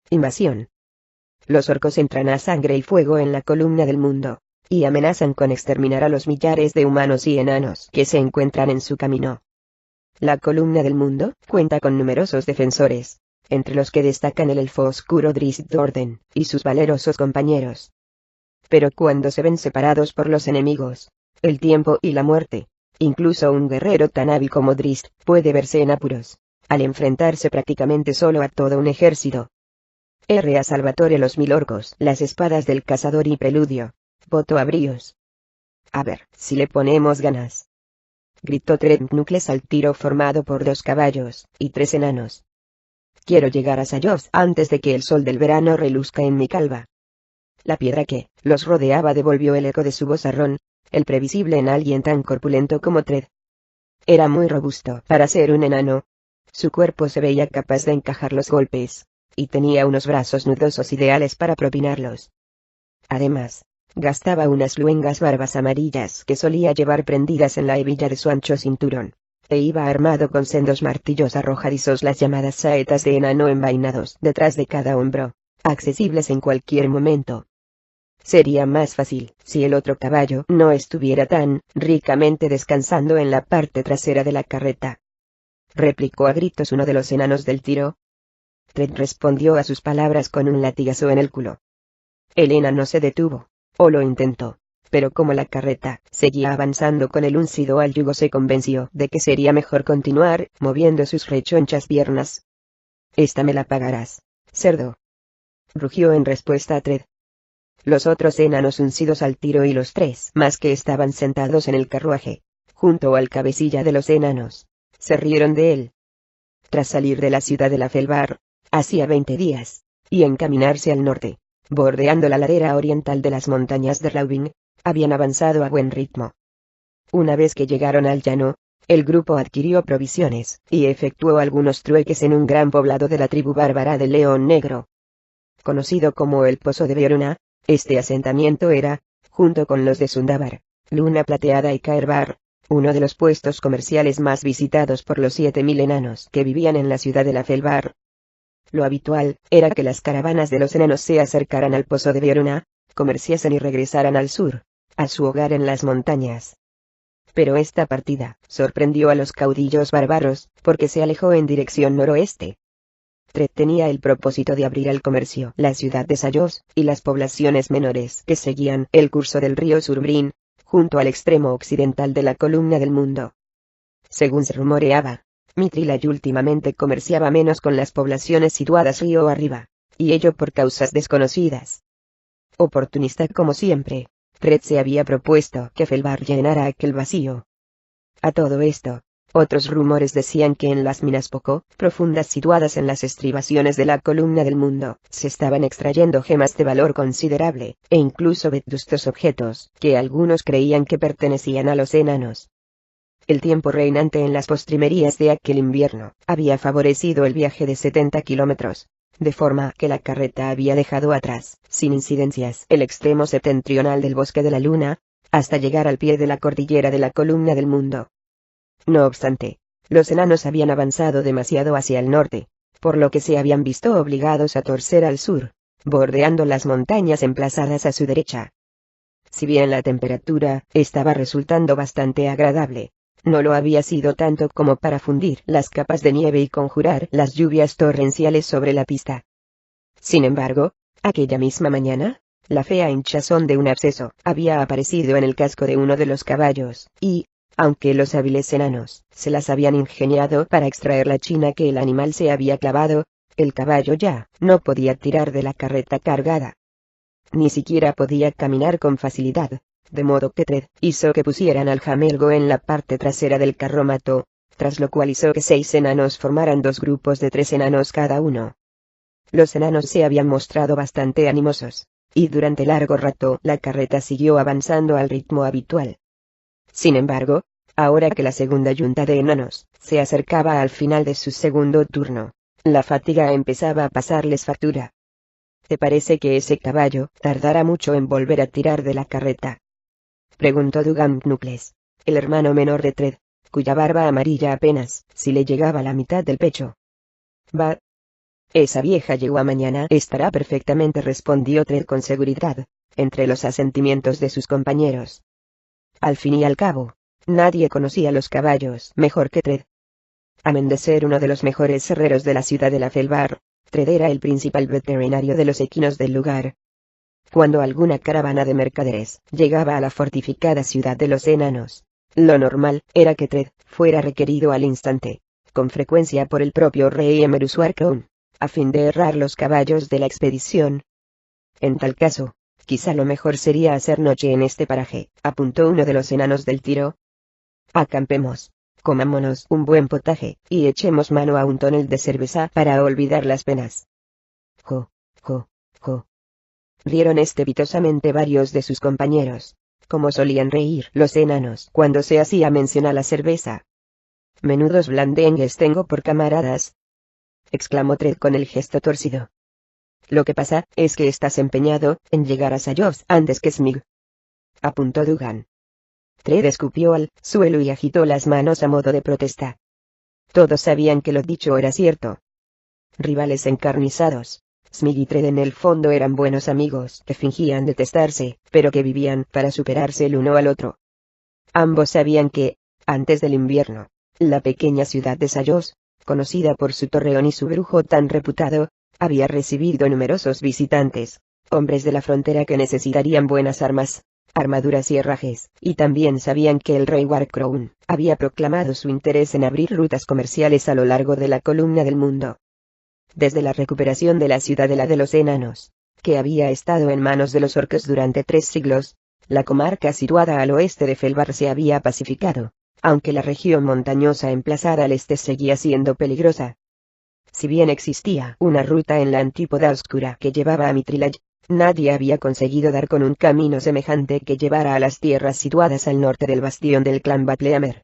Invasión. Los orcos entran a sangre y fuego en la columna del mundo, y amenazan con exterminar a los millares de humanos y enanos que se encuentran en su camino. La columna del mundo cuenta con numerosos defensores, entre los que destacan el elfo oscuro Drizzt Do'Urden y sus valerosos compañeros. Pero cuando se ven separados por los enemigos, el tiempo y la muerte, incluso un guerrero tan hábil como Drizzt puede verse en apuros, al enfrentarse prácticamente solo a todo un ejército. R. a Salvatore los mil orcos, las espadas del cazador y preludio. Voto a bríos. A ver, si le ponemos ganas. Gritó Trednucles al tiro formado por 2 caballos y 3 enanos. Quiero llegar a Sayos antes de que el sol del verano reluzca en mi calva. La piedra que los rodeaba devolvió el eco de su vozarrón, el previsible en alguien tan corpulento como Tred. Era muy robusto para ser un enano. Su cuerpo se veía capaz de encajar los golpes, y tenía unos brazos nudosos ideales para propinarlos. Además, gastaba unas luengas barbas amarillas que solía llevar prendidas en la hebilla de su ancho cinturón, e iba armado con sendos martillos arrojadizos, las llamadas saetas de enano, envainados detrás de cada hombro, accesibles en cualquier momento. Sería más fácil si el otro caballo no estuviera tan ricamente descansando en la parte trasera de la carreta, replicó a gritos uno de los enanos del tiro. Tred respondió a sus palabras con un latigazo en el culo. El enano se detuvo, o lo intentó, pero como la carreta seguía avanzando con el uncido al yugo, se convenció de que sería mejor continuar, moviendo sus rechonchas piernas. Esta me la pagarás, cerdo, rugió en respuesta a Tred. Los otros enanos uncidos al tiro y los 3 más que estaban sentados en el carruaje, junto al cabecilla de los enanos, se rieron de él. Tras salir de la ciudad de Lafelbar, hacía 20 días, y encaminarse al norte, bordeando la ladera oriental de las montañas de Raubing, habían avanzado a buen ritmo. Una vez que llegaron al llano, el grupo adquirió provisiones, y efectuó algunos trueques en un gran poblado de la tribu bárbara del León Negro. Conocido como el Pozo de Beoruna, este asentamiento era, junto con los de Sundabar, Luna Plateada y Caerbar, uno de los puestos comerciales más visitados por los 7000 enanos que vivían en la ciudad de Lafelbar. Lo habitual era que las caravanas de los enanos se acercaran al Pozo de Beoruna, comerciasen y regresaran al sur, a su hogar en las montañas. Pero esta partida sorprendió a los caudillos bárbaros, porque se alejó en dirección noroeste. Tred tenía el propósito de abrir al comercio la ciudad de Sayos y las poblaciones menores que seguían el curso del río Surbrin, junto al extremo occidental de la columna del mundo. Según se rumoreaba, Mithril últimamente comerciaba menos con las poblaciones situadas río arriba, y ello por causas desconocidas. Oportunista como siempre, Tred se había propuesto que Felbar llenara aquel vacío. A todo esto, otros rumores decían que en las minas poco profundas situadas en las estribaciones de la columna del mundo, se estaban extrayendo gemas de valor considerable, e incluso vetustos objetos, que algunos creían que pertenecían a los enanos. El tiempo reinante en las postrimerías de aquel invierno había favorecido el viaje de 70 kilómetros, de forma que la carreta había dejado atrás, sin incidencias, el extremo septentrional del Bosque de la Luna, hasta llegar al pie de la cordillera de la columna del mundo. No obstante, los enanos habían avanzado demasiado hacia el norte, por lo que se habían visto obligados a torcer al sur, bordeando las montañas emplazadas a su derecha. Si bien la temperatura estaba resultando bastante agradable, no lo había sido tanto como para fundir las capas de nieve y conjurar las lluvias torrenciales sobre la pista. Sin embargo, aquella misma mañana, la fea hinchazón de un absceso había aparecido en el casco de uno de los caballos, y, aunque los hábiles enanos se las habían ingeniado para extraer la china que el animal se había clavado, el caballo ya no podía tirar de la carreta cargada. Ni siquiera podía caminar con facilidad, de modo que Tred hizo que pusieran al jamelgo en la parte trasera del carrómato, tras lo cual hizo que 6 enanos formaran 2 grupos de 3 enanos cada uno. Los enanos se habían mostrado bastante animosos, y durante largo rato la carreta siguió avanzando al ritmo habitual. Sin embargo, ahora que la segunda yunta de enanos se acercaba al final de su segundo turno, la fatiga empezaba a pasarles factura. ¿Te parece que ese caballo tardará mucho en volver a tirar de la carreta?, preguntó Dugamnukles, el hermano menor de Tred, cuya barba amarilla apenas si le llegaba a la mitad del pecho. Va. Esa vieja yegua mañana estará perfectamente, respondió Tred con seguridad, entre los asentimientos de sus compañeros. Al fin y al cabo, nadie conocía los caballos mejor que Tred. Amén de ser uno de los mejores herreros de la ciudad de la Felbar, Tred era el principal veterinario de los equinos del lugar. Cuando alguna caravana de mercaderes llegaba a la fortificada ciudad de los enanos, lo normal era que Tred fuera requerido al instante, con frecuencia por el propio rey Emerusuarcon, a fin de herrar los caballos de la expedición. En tal caso, quizá lo mejor sería hacer noche en este paraje, apuntó uno de los enanos del tiro. Acampemos, comámonos un buen potaje, y echemos mano a un tonel de cerveza para olvidar las penas. Jo, jo, jo. Rieron estrepitosamente varios de sus compañeros, como solían reír los enanos cuando se hacía mención a la cerveza. Menudos blandengues tengo por camaradas, exclamó Tred con el gesto torcido. Lo que pasa es que estás empeñado en llegar a Sayos antes que Smig, apuntó Dougan. Tred escupió al suelo y agitó las manos a modo de protesta. Todos sabían que lo dicho era cierto. Rivales encarnizados, Smig y Tred en el fondo eran buenos amigos que fingían detestarse, pero que vivían para superarse el uno al otro. Ambos sabían que, antes del invierno, la pequeña ciudad de Sayos, conocida por su torreón y su brujo tan reputado, había recibido numerosos visitantes, hombres de la frontera que necesitarían buenas armas, armaduras y herrajes, y también sabían que el rey Warcrown había proclamado su interés en abrir rutas comerciales a lo largo de la columna del mundo. Desde la recuperación de la ciudadela de los enanos, que había estado en manos de los orcos durante 3 siglos, la comarca situada al oeste de Felbar se había pacificado, aunque la región montañosa emplazada al este seguía siendo peligrosa. Si bien existía una ruta en la antípoda oscura que llevaba a Mitrilaj, nadie había conseguido dar con un camino semejante que llevara a las tierras situadas al norte del bastión del clan Batleamer.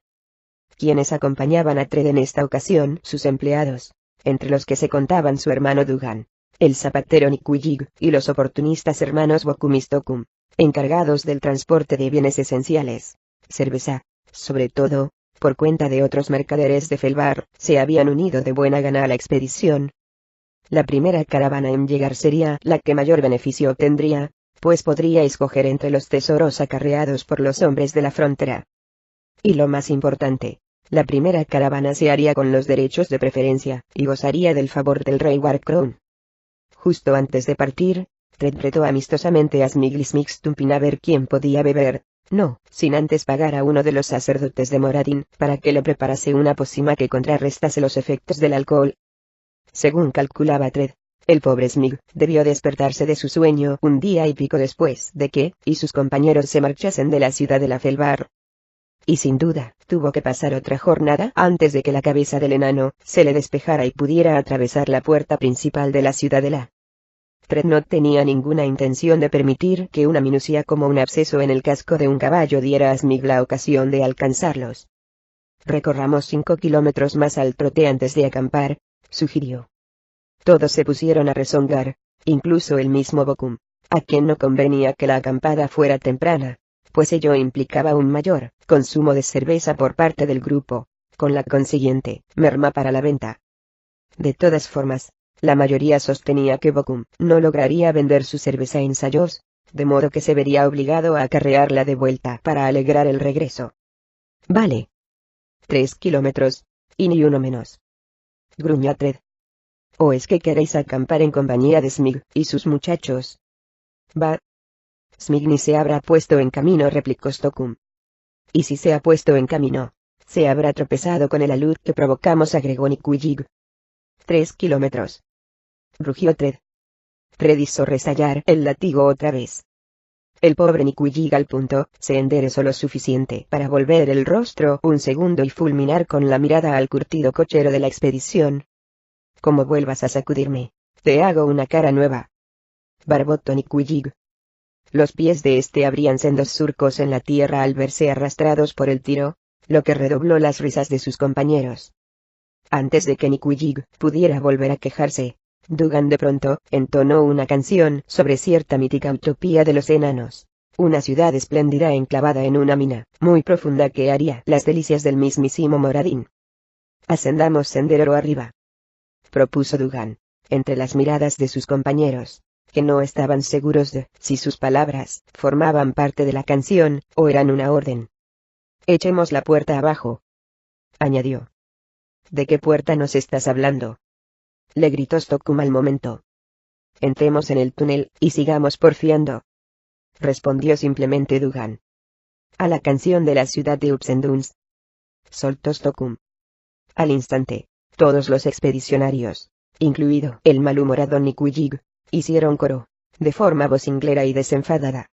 Quienes acompañaban a Tred en esta ocasión, sus empleados, entre los que se contaban su hermano Dougan, el zapatero Nikuyig y los oportunistas hermanos Bokumistokum, encargados del transporte de bienes esenciales, cerveza, sobre todo, por cuenta de otros mercaderes de Felbar, se habían unido de buena gana a la expedición. La primera caravana en llegar sería la que mayor beneficio obtendría, pues podría escoger entre los tesoros acarreados por los hombres de la frontera. Y lo más importante, la primera caravana se haría con los derechos de preferencia, y gozaría del favor del rey Warcrown. Justo antes de partir, Tred retó amistosamente a Smig y Smigstumpin a ver quién podía beber, no sin antes pagar a uno de los sacerdotes de Moradin para que le preparase una pócima que contrarrestase los efectos del alcohol. Según calculaba Tred, el pobre Smig debió despertarse de su sueño un día y pico después de que y sus compañeros se marchasen de la ciudad de la Felbar. Y sin duda, tuvo que pasar otra jornada antes de que la cabeza del enano se le despejara y pudiera atravesar la puerta principal de la ciudadela. Tred no tenía ninguna intención de permitir que una minucia como un absceso en el casco de un caballo diera a Smig la ocasión de alcanzarlos. Recorramos 5 kilómetros más al trote antes de acampar, sugirió. Todos se pusieron a rezongar, incluso el mismo Bokum, a quien no convenía que la acampada fuera temprana, pues ello implicaba un mayor consumo de cerveza por parte del grupo, con la consiguiente merma para la venta. De todas formas, la mayoría sostenía que Bokum no lograría vender su cerveza en Sayos, de modo que se vería obligado a acarrearla de vuelta para alegrar el regreso. Vale. 3 kilómetros, y ni uno menos. Gruñó Tred. ¿O es que queréis acampar en compañía de Smig y sus muchachos? Va. Smig ni se habrá puesto en camino, replicó Stockum. Y si se ha puesto en camino, se habrá tropezado con el alud que provocamos, agregó Nikuyig. 3 kilómetros. Rugió Tred. Tred hizo resallar el látigo otra vez. El pobre Nikuyig al punto se enderezó lo suficiente para volver el rostro un segundo y fulminar con la mirada al curtido cochero de la expedición. Como vuelvas a sacudirme, te hago una cara nueva. Barbotó Nikuyig. Los pies de este abrían sendos surcos en la tierra al verse arrastrados por el tiro, lo que redobló las risas de sus compañeros. Antes de que Nikuyig pudiera volver a quejarse, Dougan de pronto entonó una canción sobre cierta mítica utopía de los enanos, una ciudad espléndida enclavada en una mina muy profunda que haría las delicias del mismísimo Moradin. Ascendamos sendero arriba, propuso Dougan, entre las miradas de sus compañeros, que no estaban seguros de si sus palabras formaban parte de la canción o eran una orden. «Echemos la puerta abajo», añadió. «¿De qué puerta nos estás hablando?», le gritó Stockholm al momento. «Entremos en el túnel y sigamos porfiando», respondió simplemente Dugan. «A la canción de la ciudad de Upsenduns», soltó Stockholm. Al instante, todos los expedicionarios, incluido el malhumorado Nikujig, hicieron coro, de forma vocinglera y desenfadada.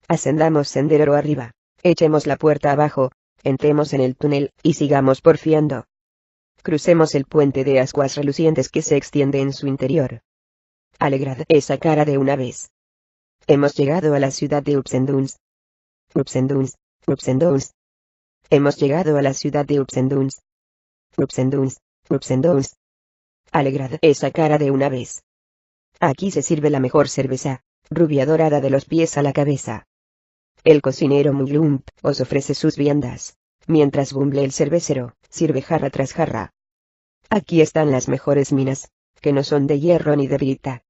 «Ascendamos sendero arriba, echemos la puerta abajo, entremos en el túnel y sigamos porfiando. Crucemos el puente de ascuas relucientes que se extiende en su interior. Alegrad esa cara de una vez. Hemos llegado a la ciudad de Upsenduns. Upsenduns, Upsenduns. Hemos llegado a la ciudad de Upsenduns. Upsenduns, Upsenduns. Alegrad esa cara de una vez. Aquí se sirve la mejor cerveza, rubia dorada de los pies a la cabeza. El cocinero Muglump os ofrece sus viandas, mientras Bumble el cervecero sirve jarra tras jarra. Aquí están las mejores minas, que no son de hierro ni de brita.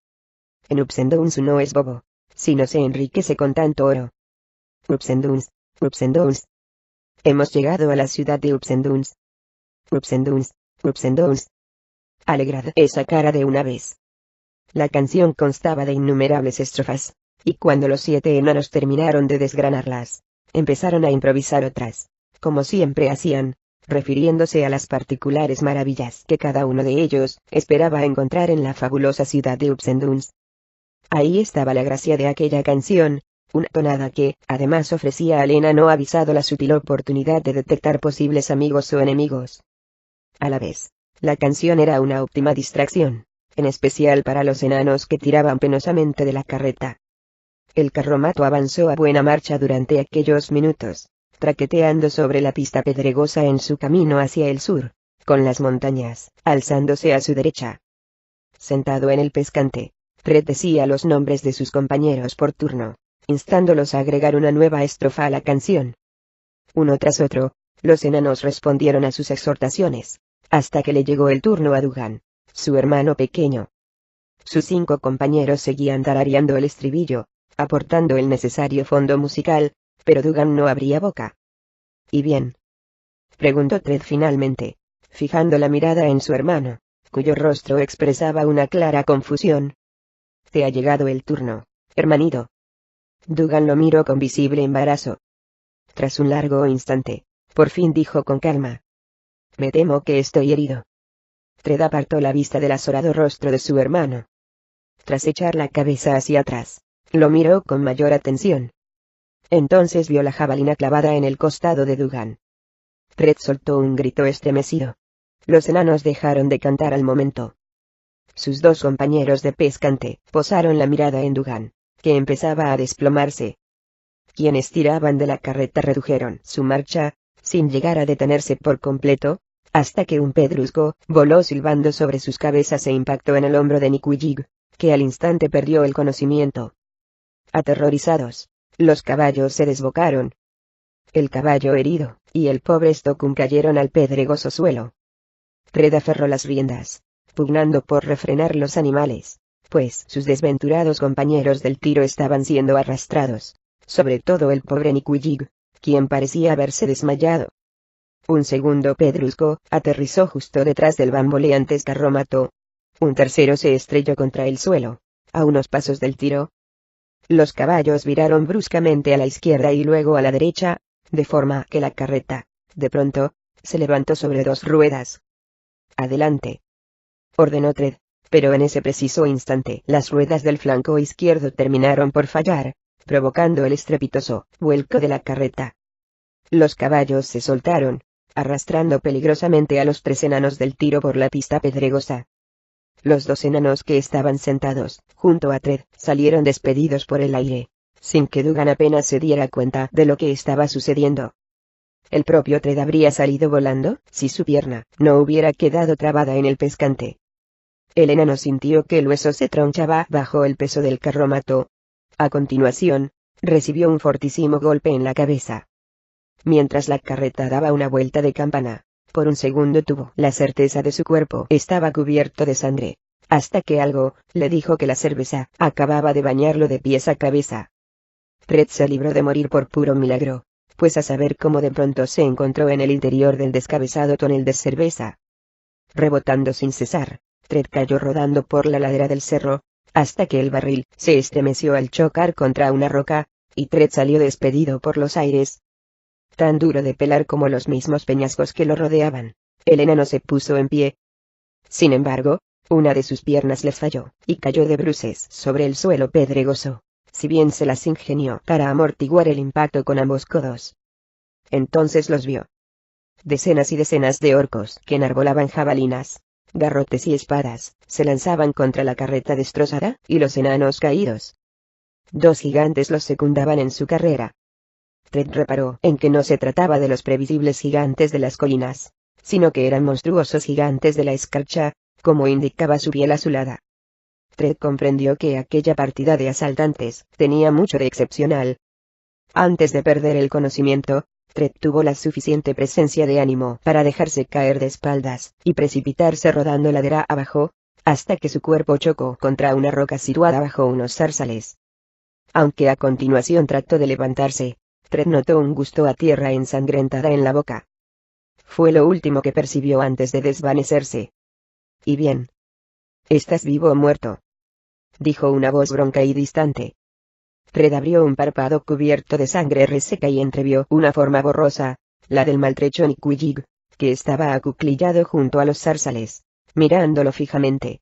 En Upsenduns no es bobo, sino se enriquece con tanto oro. Upsenduns, Upsenduns. Hemos llegado a la ciudad de Upsenduns. Upsenduns, Upsenduns. Alegrad esa cara de una vez. La canción constaba de innumerables estrofas, y cuando los 7 enanos terminaron de desgranarlas, empezaron a improvisar otras, como siempre hacían, refiriéndose a las particulares maravillas que cada uno de ellos esperaba encontrar en la fabulosa ciudad de Upsenduns. Ahí estaba la gracia de aquella canción, una tonada que, además, ofrecía al enano avisado la sutil oportunidad de detectar posibles amigos o enemigos. A la vez, la canción era una óptima distracción, en especial para los enanos que tiraban penosamente de la carreta. El carromato avanzó a buena marcha durante aquellos minutos, traqueteando sobre la pista pedregosa en su camino hacia el sur, con las montañas alzándose a su derecha. Sentado en el pescante, Fred decía los nombres de sus compañeros por turno, instándolos a agregar una nueva estrofa a la canción. Uno tras otro, los enanos respondieron a sus exhortaciones, hasta que le llegó el turno a Dugan, su hermano pequeño. Sus 5 compañeros seguían tarareando el estribillo, aportando el necesario fondo musical, pero Dugan no abría boca. «¿Y bien?», preguntó Fred finalmente, fijando la mirada en su hermano, cuyo rostro expresaba una clara confusión. «Te ha llegado el turno, hermanito». Dugan lo miró con visible embarazo. Tras un largo instante, por fin dijo con calma: «Me temo que estoy herido». Fred apartó la vista del azorado rostro de su hermano. Tras echar la cabeza hacia atrás, lo miró con mayor atención. Entonces vio la jabalina clavada en el costado de Dugan. Fred soltó un grito estremecido. Los enanos dejaron de cantar al momento. Sus 2 compañeros de pescante posaron la mirada en Dugan, que empezaba a desplomarse. Quienes tiraban de la carreta redujeron su marcha, sin llegar a detenerse por completo, hasta que un pedrusco voló silbando sobre sus cabezas e impactó en el hombro de Nikujig, que al instante perdió el conocimiento. Aterrorizados, los caballos se desbocaron. El caballo herido, y el pobre Stockholm cayeron al pedregoso suelo. Fred aferró las riendas, pugnando por refrenar los animales, pues sus desventurados compañeros del tiro estaban siendo arrastrados, sobre todo el pobre Nikujig, quien parecía haberse desmayado. Un segundo pedrusco aterrizó justo detrás del bamboleante carromato. Un tercero se estrelló contra el suelo, a unos pasos del tiro. Los caballos viraron bruscamente a la izquierda y luego a la derecha, de forma que la carreta, de pronto, se levantó sobre 2 ruedas. «Adelante», ordenó Fred, pero en ese preciso instante las ruedas del flanco izquierdo terminaron por fallar, provocando el estrepitoso vuelco de la carreta. Los caballos se soltaron, arrastrando peligrosamente a los 3 enanos del tiro por la pista pedregosa. Los 2 enanos que estaban sentados, junto a Fred, salieron despedidos por el aire, sin que Dugan apenas se diera cuenta de lo que estaba sucediendo. El propio Fred habría salido volando, si su pierna no hubiera quedado trabada en el pescante. El enano sintió que el hueso se tronchaba bajo el peso del carromato. A continuación, recibió un fortísimo golpe en la cabeza. Mientras la carreta daba una vuelta de campana, por un segundo tuvo la certeza de su cuerpo estaba cubierto de sangre, hasta que algo le dijo que la cerveza acababa de bañarlo de pies a cabeza. Tred se libró de morir por puro milagro, pues a saber cómo de pronto se encontró en el interior del descabezado tonel de cerveza. Rebotando sin cesar, Tred cayó rodando por la ladera del cerro, hasta que el barril se estremeció al chocar contra una roca, y Tred salió despedido por los aires. Tan duro de pelar como los mismos peñascos que lo rodeaban, el enano se puso en pie. Sin embargo, una de sus piernas le falló, y cayó de bruces sobre el suelo pedregoso, si bien se las ingenió para amortiguar el impacto con ambos codos. Entonces los vio. Decenas y decenas de orcos que enarbolaban jabalinas, garrotes y espadas, se lanzaban contra la carreta destrozada y los enanos caídos. 2 gigantes los secundaban en su carrera. Tred reparó en que no se trataba de los previsibles gigantes de las colinas, sino que eran monstruosos gigantes de la escarcha, como indicaba su piel azulada. Tred comprendió que aquella partida de asaltantes tenía mucho de excepcional. Antes de perder el conocimiento, Tred tuvo la suficiente presencia de ánimo para dejarse caer de espaldas y precipitarse rodando ladera abajo, hasta que su cuerpo chocó contra una roca situada bajo unos zárzales. Aunque a continuación trató de levantarse, Tred notó un gusto a tierra ensangrentada en la boca. Fue lo último que percibió antes de desvanecerse. ¿Y bien? ¿Estás vivo o muerto?, dijo una voz bronca y distante. Tred abrió un párpado cubierto de sangre reseca y entrevió una forma borrosa, la del maltrecho Niquillig, que estaba acuclillado junto a los zárzales, mirándolo fijamente.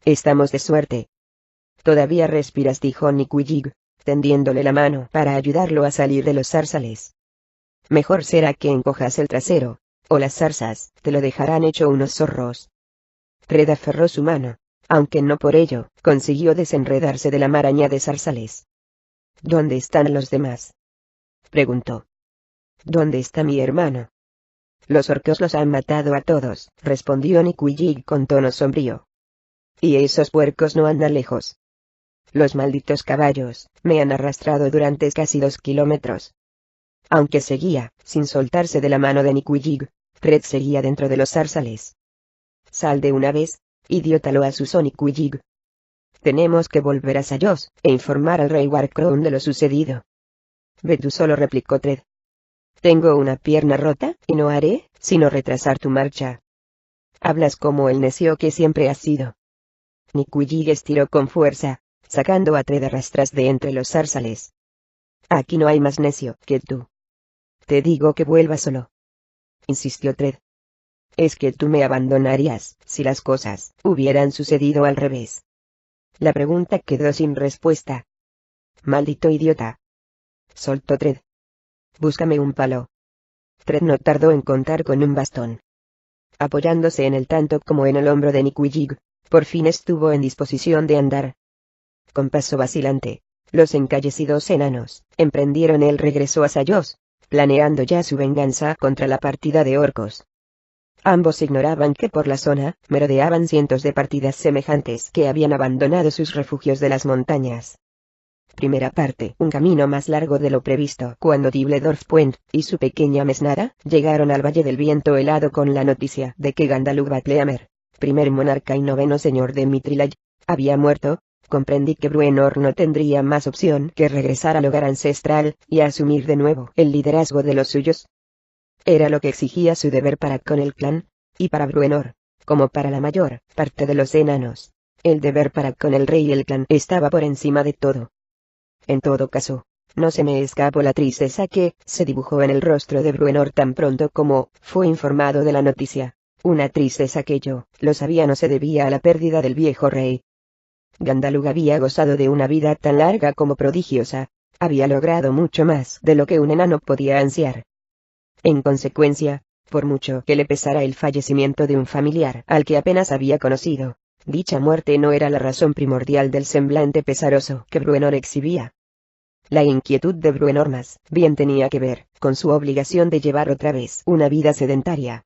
«Estamos de suerte». «Todavía respiras», dijo Niquillig, tendiéndole la mano para ayudarlo a salir de los zárzales. «Mejor será que encojas el trasero, o las zarzas te lo dejarán hecho unos zorros». Tred aferró su mano, aunque no por ello consiguió desenredarse de la maraña de zarzales. «¿Dónde están los demás?», preguntó. «¿Dónde está mi hermano?». «Los orcos los han matado a todos», respondió Niquillig con tono sombrío. «Y esos puercos no andan lejos. Los malditos caballos me han arrastrado durante casi 2 kilómetros». Aunque seguía, sin soltarse de la mano de Niquillig, Tred seguía dentro de los zárzales. «Sal de una vez, idiota», lo asusó Niquillig. «Tenemos que volver a Sayos e informar al rey Warcrown de lo sucedido». «Ve tú solo», replicó Tred. «Tengo una pierna rota, y no haré sino retrasar tu marcha». «Hablas como el necio que siempre has sido». Niquillig estiró con fuerza, sacando a Tred a rastras de entre los zárzales. «Aquí no hay más necio que tú. Te digo que vuelva solo», insistió Tred. «Es que tú me abandonarías si las cosas hubieran sucedido al revés». La pregunta quedó sin respuesta. «Maldito idiota», soltó Tred. «Búscame un palo». Tred no tardó en contar con un bastón. Apoyándose en el tanto como en el hombro de Niquillig, por fin estuvo en disposición de andar. Con paso vacilante, los encallecidos enanos emprendieron el regreso a Sayos, planeando ya su venganza contra la partida de orcos. Ambos ignoraban que por la zona merodeaban cientos de partidas semejantes que habían abandonado sus refugios de las montañas. Primera parte. Un camino más largo de lo previsto. Cuando Dibledorf Puent y su pequeña mesnada llegaron al Valle del Viento Helado con la noticia de que Gandalf Batleamer, primer monarca y 9º señor de Mithril, había muerto, comprendí que Bruenor no tendría más opción que regresar al hogar ancestral y asumir de nuevo el liderazgo de los suyos. Era lo que exigía su deber para con el clan, y para Bruenor, como para la mayor parte de los enanos, el deber para con el rey y el clan estaba por encima de todo. En todo caso, no se me escapó la tristeza que se dibujó en el rostro de Bruenor tan pronto como fue informado de la noticia, una tristeza que yo lo sabía no se debía a la pérdida del viejo rey. Gandalf había gozado de una vida tan larga como prodigiosa, había logrado mucho más de lo que un enano podía ansiar. En consecuencia, por mucho que le pesara el fallecimiento de un familiar al que apenas había conocido, dicha muerte no era la razón primordial del semblante pesaroso que Bruenor exhibía. La inquietud de Bruenor más bien tenía que ver con su obligación de llevar otra vez una vida sedentaria.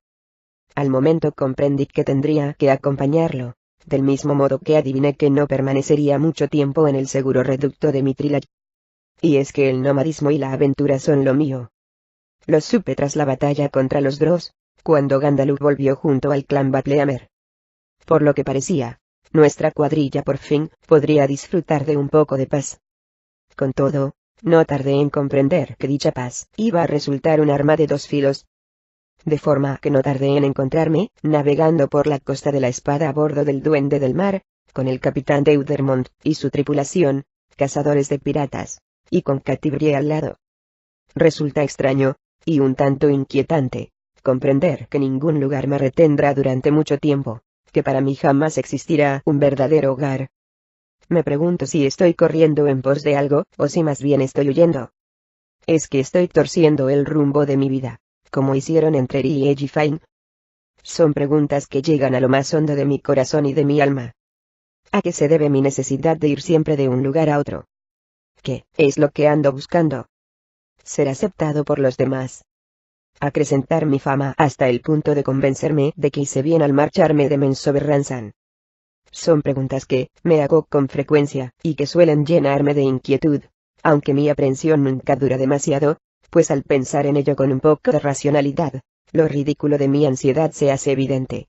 Al momento comprendí que tendría que acompañarlo, del mismo modo que adiviné que no permanecería mucho tiempo en el seguro reducto de Mithril. Y es que el nomadismo y la aventura son lo mío. Lo supe tras la batalla contra los Dross, cuando Gandalf volvió junto al clan Batleamer. Por lo que parecía, nuestra cuadrilla por fin podría disfrutar de un poco de paz. Con todo, no tardé en comprender que dicha paz iba a resultar un arma de dos filos. De forma que no tardé en encontrarme, navegando por la costa de la Espada a bordo del Duende del Mar, con el capitán Deudermont y su tripulación, cazadores de piratas, y con Catibrie al lado. Resulta extraño, y un tanto inquietante, comprender que ningún lugar me retendrá durante mucho tiempo, que para mí jamás existirá un verdadero hogar. Me pregunto si estoy corriendo en pos de algo, o si más bien estoy huyendo. ¿Es que estoy torciendo el rumbo de mi vida, como hicieron entre Eri y Edgefine? Son preguntas que llegan a lo más hondo de mi corazón y de mi alma. ¿A qué se debe mi necesidad de ir siempre de un lugar a otro? ¿Qué es lo que ando buscando? Ser aceptado por los demás. Acrecentar mi fama hasta el punto de convencerme de que hice bien al marcharme de Mensoberranzan. Son preguntas que me hago con frecuencia, y que suelen llenarme de inquietud, aunque mi aprensión nunca dura demasiado, pues al pensar en ello con un poco de racionalidad, lo ridículo de mi ansiedad se hace evidente.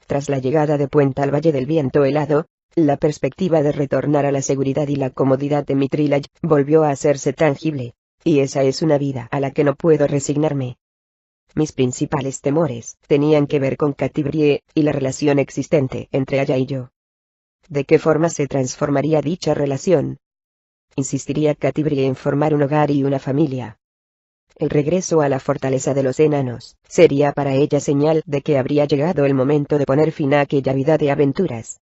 Tras la llegada de Puente al Valle del Viento Helado, la perspectiva de retornar a la seguridad y la comodidad de mi Trilage volvió a hacerse tangible, y esa es una vida a la que no puedo resignarme. Mis principales temores tenían que ver con Catibrie y la relación existente entre ella y yo. ¿De qué forma se transformaría dicha relación? ¿Insistiría Catibrie en formar un hogar y una familia? El regreso a la fortaleza de los enanos sería para ella señal de que habría llegado el momento de poner fin a aquella vida de aventuras.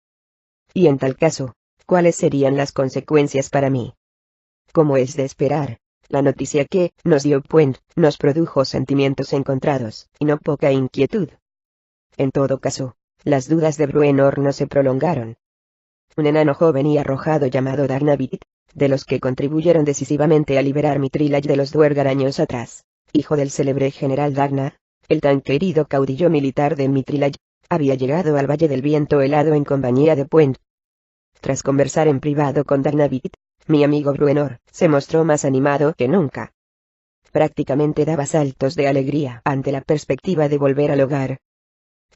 Y en tal caso, ¿cuáles serían las consecuencias para mí? Como es de esperar, la noticia que nos dio Puente nos produjo sentimientos encontrados, y no poca inquietud. En todo caso, las dudas de Bruenor no se prolongaron. Un enano joven y arrojado llamado Darnavit, de los que contribuyeron decisivamente a liberar mi Trilage de los Duergar años atrás, hijo del célebre general Dagna, el tan querido caudillo militar de mi Trilage, había llegado al Valle del Viento Helado en compañía de Puente. Tras conversar en privado con Darnavit, mi amigo Bruenor se mostró más animado que nunca. Prácticamente daba saltos de alegría ante la perspectiva de volver al hogar.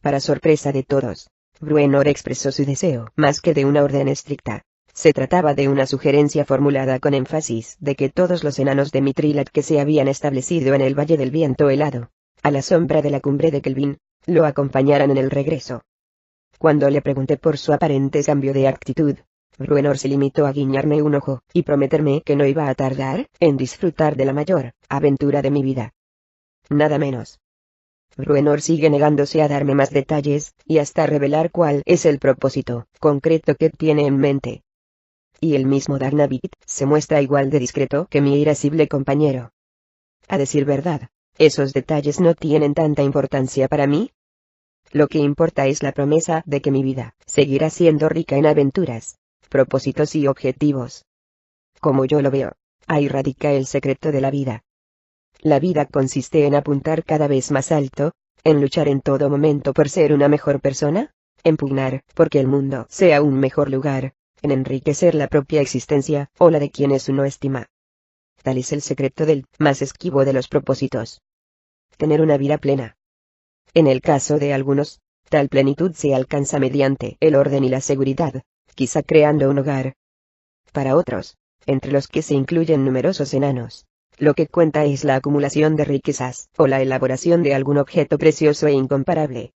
Para sorpresa de todos, Bruenor expresó su deseo más que de una orden estricta. Se trataba de una sugerencia formulada con énfasis de que todos los enanos de Mitrilad que se habían establecido en el Valle del Viento Helado, a la sombra de la cumbre de Kelvin, lo acompañaran en el regreso. Cuando le pregunté por su aparente cambio de actitud, Bruenor se limitó a guiñarme un ojo y prometerme que no iba a tardar en disfrutar de la mayor aventura de mi vida. Nada menos. Bruenor sigue negándose a darme más detalles, y hasta revelar cuál es el propósito concreto que tiene en mente. Y el mismo Darnavit se muestra igual de discreto que mi irascible compañero. A decir verdad, esos detalles no tienen tanta importancia para mí. Lo que importa es la promesa de que mi vida seguirá siendo rica en aventuras, propósitos y objetivos. Como yo lo veo, ahí radica el secreto de la vida. La vida consiste en apuntar cada vez más alto, en luchar en todo momento por ser una mejor persona, en pugnar porque el mundo sea un mejor lugar, en enriquecer la propia existencia o la de quienes uno estima. Tal es el secreto del más esquivo de los propósitos. Tener una vida plena. En el caso de algunos, tal plenitud se alcanza mediante el orden y la seguridad, quizá creando un hogar. Para otros, entre los que se incluyen numerosos enanos, lo que cuenta es la acumulación de riquezas o la elaboración de algún objeto precioso e incomparable.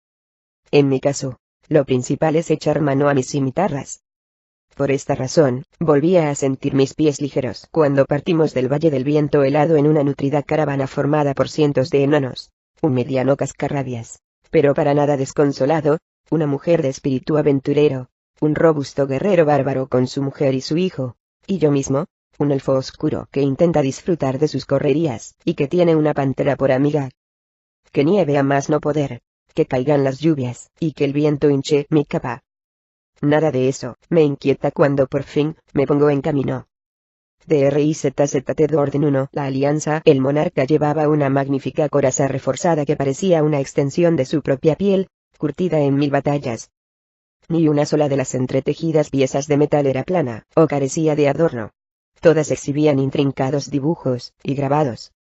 En mi caso, lo principal es echar mano a mis cimitarras. Por esta razón, volvía a sentir mis pies ligeros cuando partimos del Valle del Viento Helado en una nutrida caravana formada por cientos de enanos, un mediano cascarrabias, pero para nada desconsolado, una mujer de espíritu aventurero, un robusto guerrero bárbaro con su mujer y su hijo, y yo mismo, un elfo oscuro que intenta disfrutar de sus correrías y que tiene una pantera por amiga. Que nieve a más no poder, que caigan las lluvias y que el viento hinche mi capa. Nada de eso me inquieta cuando por fin me pongo en camino. DRIZZT de Orden 1. La Alianza. El monarca llevaba una magnífica coraza reforzada que parecía una extensión de su propia piel, curtida en 1000 batallas. Ni una sola de las entretejidas piezas de metal era plana o carecía de adorno. Todas exhibían intrincados dibujos y grabados.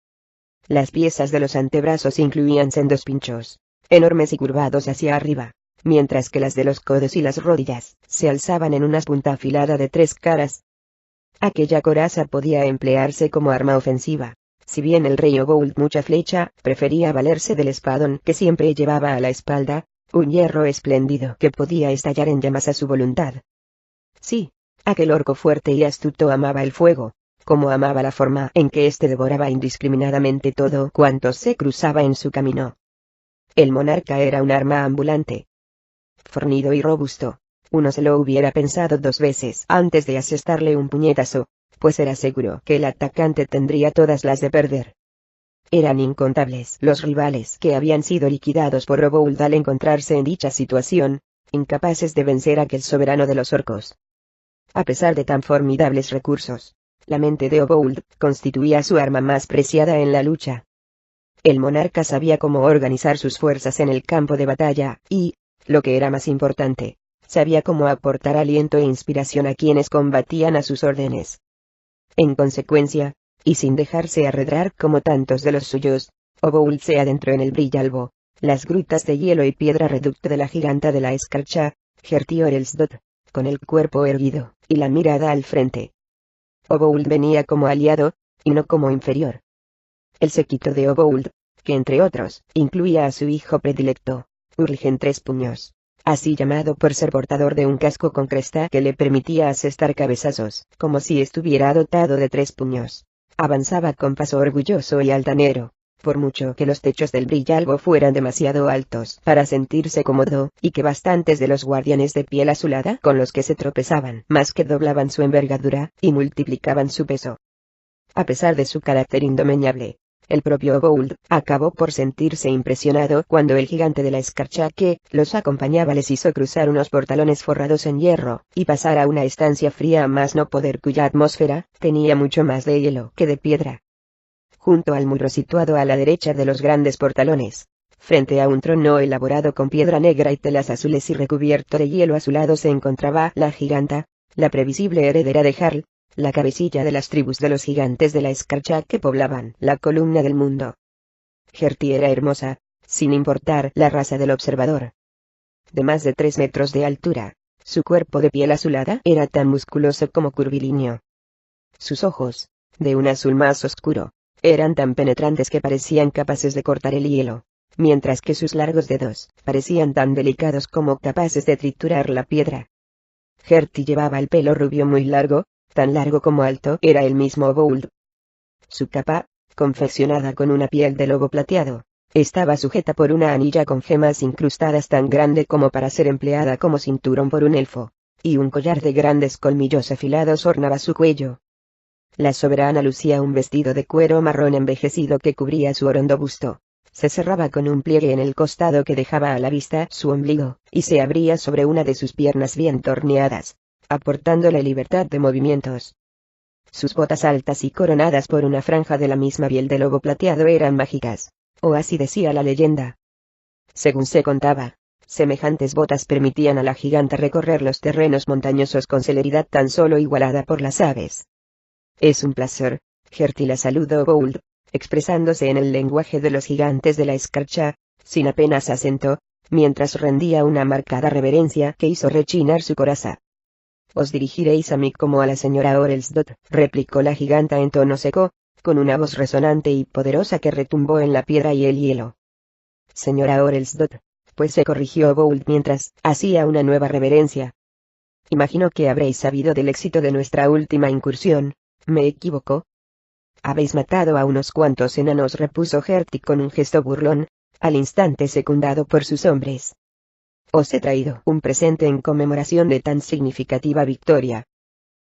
Las piezas de los antebrazos incluían sendos pinchos, enormes y curvados hacia arriba, mientras que las de los codos y las rodillas se alzaban en una punta afilada de 3 caras. Aquella coraza podía emplearse como arma ofensiva. Si bien el rey Obould mucha flecha, prefería valerse del espadón que siempre llevaba a la espalda, un hierro espléndido que podía estallar en llamas a su voluntad. Sí, aquel orco fuerte y astuto amaba el fuego, como amaba la forma en que éste devoraba indiscriminadamente todo cuanto se cruzaba en su camino. El monarca era un arma ambulante. Fornido y robusto, uno se lo hubiera pensado 2 veces antes de asestarle un puñetazo, pues era seguro que el atacante tendría todas las de perder. Eran incontables los rivales que habían sido liquidados por Obould al encontrarse en dicha situación, incapaces de vencer a aquel soberano de los orcos. A pesar de tan formidables recursos, la mente de Obould constituía su arma más preciada en la lucha. El monarca sabía cómo organizar sus fuerzas en el campo de batalla, y, lo que era más importante, sabía cómo aportar aliento e inspiración a quienes combatían a sus órdenes. En consecuencia, y sin dejarse arredrar como tantos de los suyos, Obould se adentró en el Brillalbo, las grutas de hielo y piedra reducto de la giganta de la escarcha, Gerti Orelsdot, con el cuerpo erguido, y la mirada al frente. Obould venía como aliado, y no como inferior. El séquito de Obould, que entre otros, incluía a su hijo predilecto, Urlgen Tres Puños, así llamado por ser portador de un casco con cresta que le permitía asestar cabezazos, como si estuviera dotado de 3 puños. Avanzaba con paso orgulloso y altanero, por mucho que los techos del Brillalbo fueran demasiado altos para sentirse cómodo, y que bastantes de los guardianes de piel azulada con los que se tropezaban más que doblaban su envergadura y multiplicaban su peso. A pesar de su carácter indomeñable, el propio Obould acabó por sentirse impresionado cuando el gigante de la escarcha que los acompañaba les hizo cruzar unos portalones forrados en hierro, y pasar a una estancia fría a más no poder cuya atmósfera tenía mucho más de hielo que de piedra. Junto al muro situado a la derecha de los grandes portalones, frente a un trono elaborado con piedra negra y telas azules y recubierto de hielo azulado se encontraba la giganta, la previsible heredera de Jarl, la cabecilla de las tribus de los gigantes de la escarcha que poblaban la columna del mundo. Gerti era hermosa, sin importar la raza del observador. De más de 3 metros de altura, su cuerpo de piel azulada era tan musculoso como curvilíneo. Sus ojos, de un azul más oscuro, eran tan penetrantes que parecían capaces de cortar el hielo, mientras que sus largos dedos parecían tan delicados como capaces de triturar la piedra. Gerti llevaba el pelo rubio muy largo, tan largo como alto era el mismo Obould. Su capa, confeccionada con una piel de lobo plateado, estaba sujeta por una anilla con gemas incrustadas tan grande como para ser empleada como cinturón por un elfo, y un collar de grandes colmillos afilados ornaba su cuello. La soberana lucía un vestido de cuero marrón envejecido que cubría su orondo busto. Se cerraba con un pliegue en el costado que dejaba a la vista su ombligo, y se abría sobre una de sus piernas bien torneadas, aportándole libertad de movimientos. Sus botas altas y coronadas por una franja de la misma piel de lobo plateado eran mágicas, o así decía la leyenda. Según se contaba, semejantes botas permitían a la giganta recorrer los terrenos montañosos con celeridad tan solo igualada por las aves. Es un placer, Gerti la saludó Obould, expresándose en el lenguaje de los gigantes de la escarcha, sin apenas acento, mientras rendía una marcada reverencia que hizo rechinar su coraza. Os dirigiréis a mí como a la señora Orelsdot, replicó la giganta en tono seco, con una voz resonante y poderosa que retumbó en la piedra y el hielo. Señora Orelsdot, pues se corrigió Obould mientras hacía una nueva reverencia. Imagino que habréis sabido del éxito de nuestra última incursión, ¿me equivoco? Habéis matado a unos cuantos enanos, repuso Gerti con un gesto burlón, al instante secundado por sus hombres. Os he traído un presente en conmemoración de tan significativa victoria.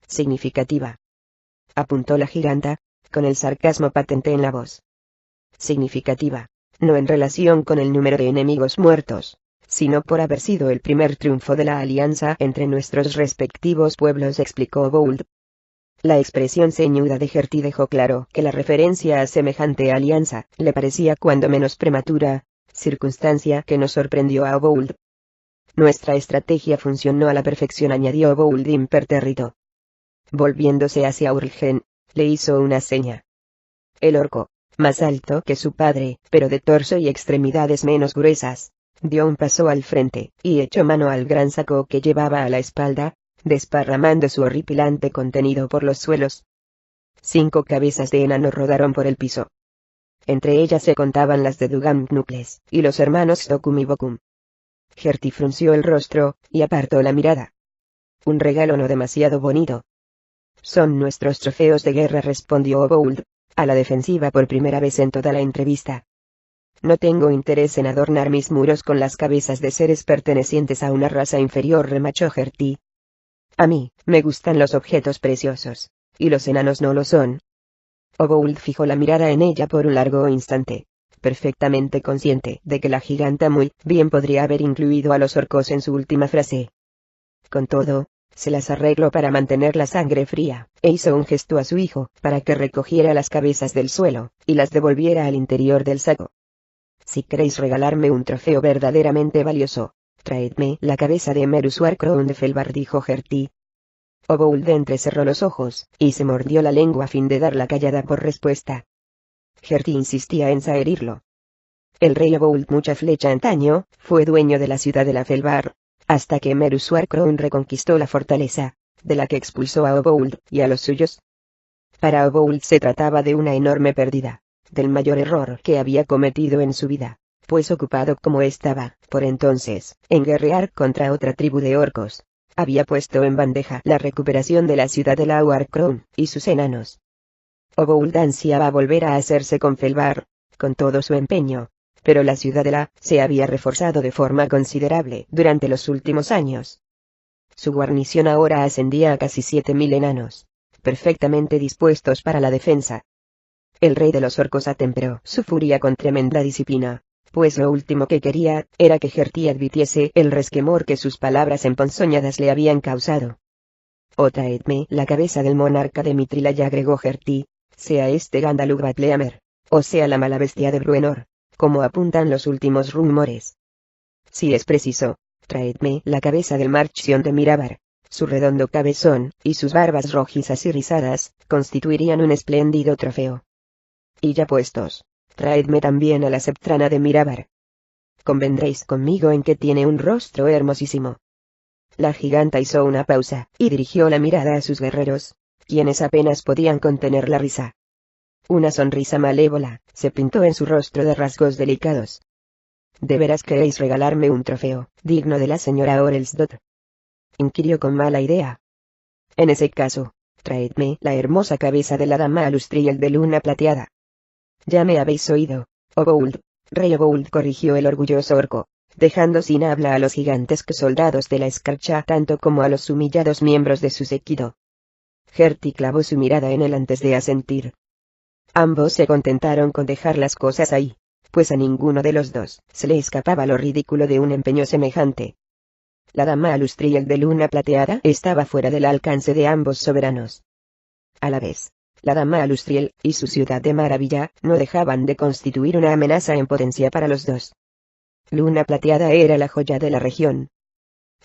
Significativa, apuntó la giganta, con el sarcasmo patente en la voz. Significativa, no en relación con el número de enemigos muertos, sino por haber sido el primer triunfo de la alianza entre nuestros respectivos pueblos, explicó Obould. La expresión ceñuda de Gerti dejó claro que la referencia a semejante alianza le parecía cuando menos prematura, circunstancia que nos sorprendió a Obould. Nuestra estrategia funcionó a la perfección, añadió Obould impertérrito. Volviéndose hacia Urlgen, le hizo una seña. El orco, más alto que su padre, pero de torso y extremidades menos gruesas, dio un paso al frente, y echó mano al gran saco que llevaba a la espalda, desparramando su horripilante contenido por los suelos. 5 cabezas de enano rodaron por el piso. Entre ellas se contaban las de Dugamknukles, y los hermanos Zokum y Bokum. Gertie frunció el rostro, y apartó la mirada. Un regalo no demasiado bonito. Son nuestros trofeos de guerra, respondió Obould, a la defensiva por primera vez en toda la entrevista. No tengo interés en adornar mis muros con las cabezas de seres pertenecientes a una raza inferior, remachó Gertie. A mí, me gustan los objetos preciosos, y los enanos no lo son. Obould fijó la mirada en ella por un largo instante, perfectamente consciente de que la giganta muy bien podría haber incluido a los orcos en su última frase. Con todo, se las arregló para mantener la sangre fría, e hizo un gesto a su hijo, para que recogiera las cabezas del suelo, y las devolviera al interior del saco. Si queréis regalarme un trofeo verdaderamente valioso, traedme la cabeza de Meruswar Crown de Felvar, dijo Gertie. Obould entrecerró los ojos, y se mordió la lengua a fin de dar la callada por respuesta. Gertie insistía en saherirlo. El rey Obould mucha flecha antaño, fue dueño de la ciudad de la Felvar, hasta que Meruswar Crown reconquistó la fortaleza, de la que expulsó a Obould y a los suyos. Para Obould se trataba de una enorme pérdida, del mayor error que había cometido en su vida, pues ocupado como estaba, por entonces, en guerrear contra otra tribu de orcos, había puesto en bandeja la recuperación de la ciudad de Lawar Crown y sus enanos. Obould ansiaba volver a hacerse con Felvar, con todo su empeño, pero la ciudadela se había reforzado de forma considerable durante los últimos años. Su guarnición ahora ascendía a casi 7.000 enanos, perfectamente dispuestos para la defensa. El rey de los orcos atemperó su furia con tremenda disciplina, pues lo último que quería era que Gertie advirtiese el resquemor que sus palabras emponzoñadas le habían causado. «O traedme la cabeza del monarca de Mithril», agregó Gertie, «sea este Gandalf Batleamer, o sea la mala bestia de Bruenor, como apuntan los últimos rumores. Si es preciso, traedme la cabeza del Marchion de Mirabar». Su redondo cabezón, y sus barbas rojizas y rizadas, constituirían un espléndido trofeo. Y ya puestos, traedme también a la Septrana de Mirabar. Convendréis conmigo en que tiene un rostro hermosísimo. La giganta hizo una pausa, y dirigió la mirada a sus guerreros, quienes apenas podían contener la risa. Una sonrisa malévola se pintó en su rostro de rasgos delicados. ¿De veras queréis regalarme un trofeo, digno de la señora Orelsdot?, inquirió con mala idea. En ese caso, traedme la hermosa cabeza de la dama Alustriel de luna plateada. Ya me habéis oído, Obould, rey Obould, corrigió el orgulloso orco, dejando sin habla a los gigantescos soldados de la escarcha tanto como a los humillados miembros de su séquito. Gertie clavó su mirada en él antes de asentir. Ambos se contentaron con dejar las cosas ahí, pues a ninguno de los dos se le escapaba lo ridículo de un empeño semejante. La dama Alustriel de luna plateada estaba fuera del alcance de ambos soberanos. A la vez, la dama Alustriel y su ciudad de maravilla no dejaban de constituir una amenaza en potencia para los dos. Luna plateada era la joya de la región.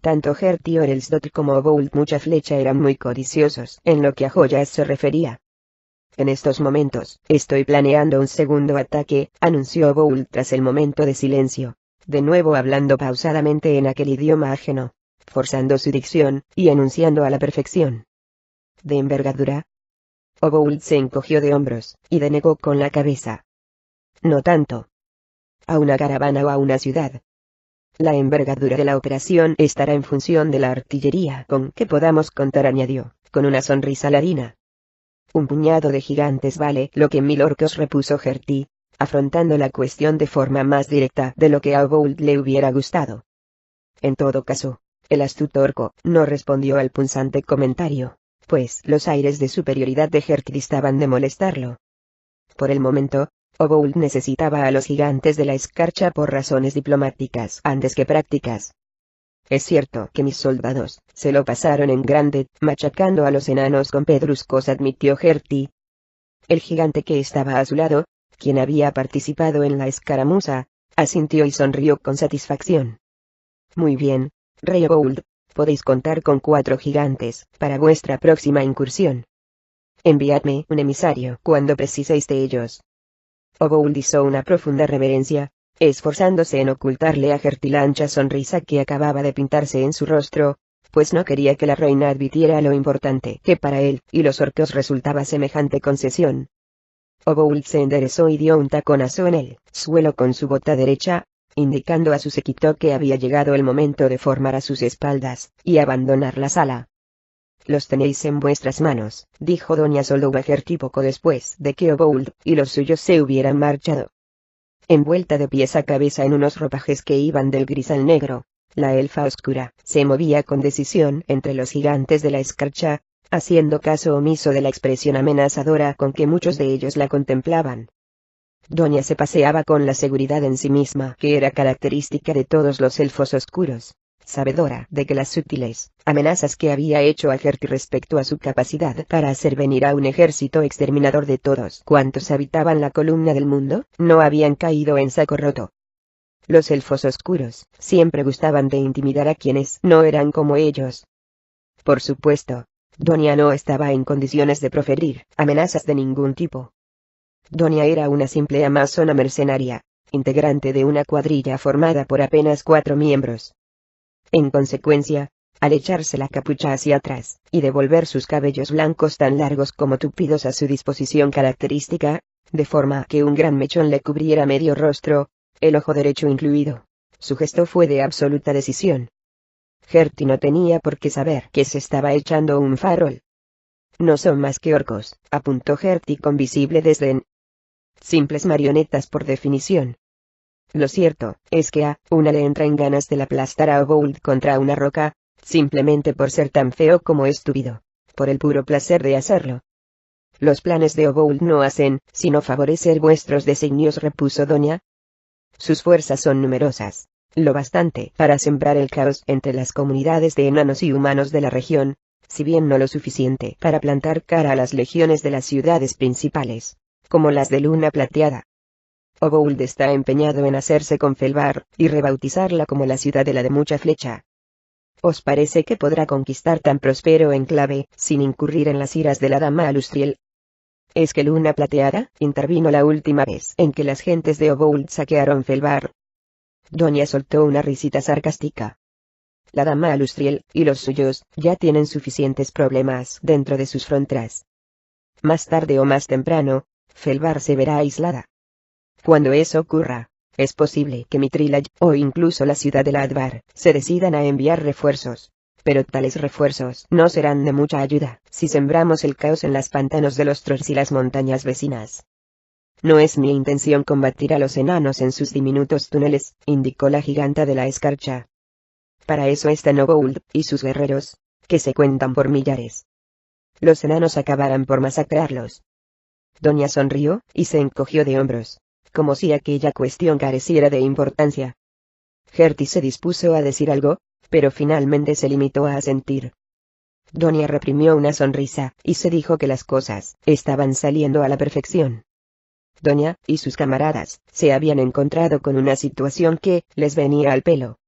Tanto Gertie Orelsdot como Obould mucha flecha eran muy codiciosos en lo que a joyas se refería. En estos momentos, estoy planeando un segundo ataque, anunció Obould tras el momento de silencio, de nuevo hablando pausadamente en aquel idioma ajeno, forzando su dicción, y enunciando a la perfección. ¿De envergadura? Obould se encogió de hombros, y denegó con la cabeza. No tanto. ¿A una caravana o a una ciudad? La envergadura de la operación estará en función de la artillería con que podamos contar, añadió, con una sonrisa ladina. Un puñado de gigantes vale lo que 1000 orcos, repuso Gertie, afrontando la cuestión de forma más directa de lo que a Obould le hubiera gustado. En todo caso, el astuto orco no respondió al punzante comentario, pues los aires de superioridad de Gertie distaban de molestarlo. Por el momento, Obould necesitaba a los gigantes de la escarcha por razones diplomáticas antes que prácticas. Es cierto que mis soldados se lo pasaron en grande, machacando a los enanos con pedruscos, admitió Gertie. El gigante que estaba a su lado, quien había participado en la escaramuza, asintió y sonrió con satisfacción. Muy bien, rey Obould, podéis contar con 4 gigantes para vuestra próxima incursión. Enviadme un emisario cuando preciséis de ellos. Obould hizo una profunda reverencia, esforzándose en ocultarle a Gertie la ancha sonrisa que acababa de pintarse en su rostro, pues no quería que la reina advirtiera lo importante que para él y los orcos resultaba semejante concesión. Obould se enderezó y dio un taconazo en el suelo con su bota derecha, indicando a su séquito que había llegado el momento de formar a sus espaldas y abandonar la sala. «Los tenéis en vuestras manos», dijo doña Solou a Gertie poco después de que Obould y los suyos se hubieran marchado. Envuelta de pies a cabeza en unos ropajes que iban del gris al negro, la elfa oscura se movía con decisión entre los gigantes de la escarcha, haciendo caso omiso de la expresión amenazadora con que muchos de ellos la contemplaban. Doña se paseaba con la seguridad en sí misma que era característica de todos los elfos oscuros, sabedora de que las sutiles amenazas que había hecho a Gertie respecto a su capacidad para hacer venir a un ejército exterminador de todos cuantos habitaban la columna del mundo, no habían caído en saco roto. Los elfos oscuros siempre gustaban de intimidar a quienes no eran como ellos. Por supuesto, Doña no estaba en condiciones de proferir amenazas de ningún tipo. Doña era una simple amazona mercenaria, integrante de una cuadrilla formada por apenas 4 miembros. En consecuencia, al echarse la capucha hacia atrás, y devolver sus cabellos blancos tan largos como tupidos a su disposición característica, de forma que un gran mechón le cubriera medio rostro, el ojo derecho incluido, su gesto fue de absoluta decisión. Gertie no tenía por qué saber que se estaba echando un farol. «No son más que orcos», apuntó Gertie con visible desdén. «Simples marionetas por definición. Lo cierto es que a una le entra en ganas de aplastar a Obould contra una roca, simplemente por ser tan feo como estúpido, por el puro placer de hacerlo. Los planes de Obould no hacen sino favorecer vuestros designios», repuso Doña. «Sus fuerzas son numerosas, lo bastante para sembrar el caos entre las comunidades de enanos y humanos de la región, si bien no lo suficiente para plantar cara a las legiones de las ciudades principales, como las de Luna Plateada. Obould está empeñado en hacerse con Felvar, y rebautizarla como la ciudadela de mucha flecha. ¿Os parece que podrá conquistar tan próspero enclave, sin incurrir en las iras de la dama Alustriel? «¿Es que Luna Plateada?», intervino la última vez en que las gentes de Obould saquearon Felvar. Doña soltó una risita sarcástica. «La dama Alustriel y los suyos ya tienen suficientes problemas dentro de sus fronteras. Más tarde o más temprano, Felvar se verá aislada. Cuando eso ocurra, es posible que Mithril o incluso la ciudad de Ladvar se decidan a enviar refuerzos, pero tales refuerzos no serán de mucha ayuda si sembramos el caos en los pantanos de los Trolls y las montañas vecinas. No es mi intención combatir a los enanos en sus diminutos túneles», indicó la giganta de la escarcha. «Para eso están Obould y sus guerreros, que se cuentan por millares. Los enanos acabarán por masacrarlos». Doña sonrió y se encogió de hombros, como si aquella cuestión careciera de importancia. Gertie se dispuso a decir algo, pero finalmente se limitó a asentir. Doña reprimió una sonrisa y se dijo que las cosas estaban saliendo a la perfección. Doña y sus camaradas se habían encontrado con una situación que les venía al pelo.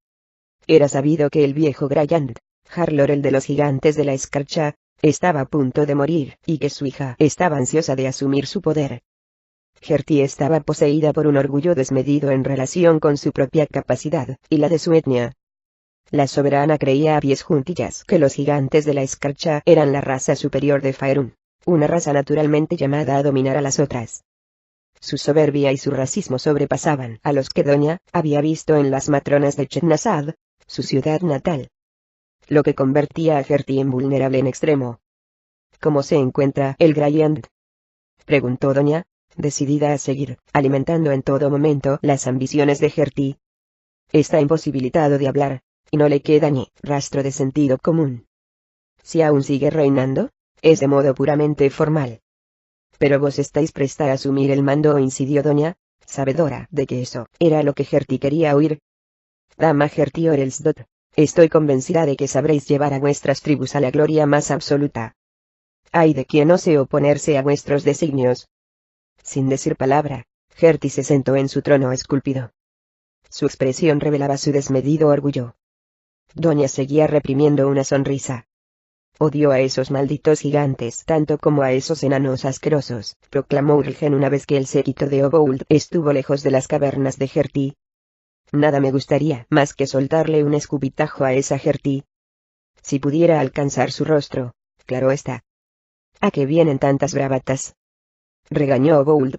Era sabido que el viejo Grayand, Harlor el de los gigantes de la escarcha, estaba a punto de morir y que su hija estaba ansiosa de asumir su poder. Gertie estaba poseída por un orgullo desmedido en relación con su propia capacidad y la de su etnia. La soberana creía a pies juntillas que los gigantes de la escarcha eran la raza superior de Faerun, una raza naturalmente llamada a dominar a las otras. Su soberbia y su racismo sobrepasaban a los que Doña había visto en las matronas de Chetnazad, su ciudad natal. Lo que convertía a Gertie invulnerable en extremo. «¿Cómo se encuentra el Grayand?», preguntó Doña, decidida a seguir alimentando en todo momento las ambiciones de Gertie. «Está imposibilitado de hablar, y no le queda ni rastro de sentido común. Si aún sigue reinando, es de modo puramente formal. Pero vos estáis presta a asumir el mando», incidió Doña, sabedora de que eso era lo que Gertie quería oír. «Dama Gertie Orelsdot, estoy convencida de que sabréis llevar a vuestras tribus a la gloria más absoluta. Hay de quien ose oponerse a vuestros designios». Sin decir palabra, Gertie se sentó en su trono esculpido. Su expresión revelaba su desmedido orgullo. Doña seguía reprimiendo una sonrisa. «Odio a esos malditos gigantes tanto como a esos enanos asquerosos», proclamó Urgen una vez que el séquito de Obould estuvo lejos de las cavernas de Gertie, Nada me gustaría más que soltarle un escupitajo a esa Gertie. Si pudiera alcanzar su rostro, claro está. ¿A qué vienen tantas bravatas?, regañó Bould.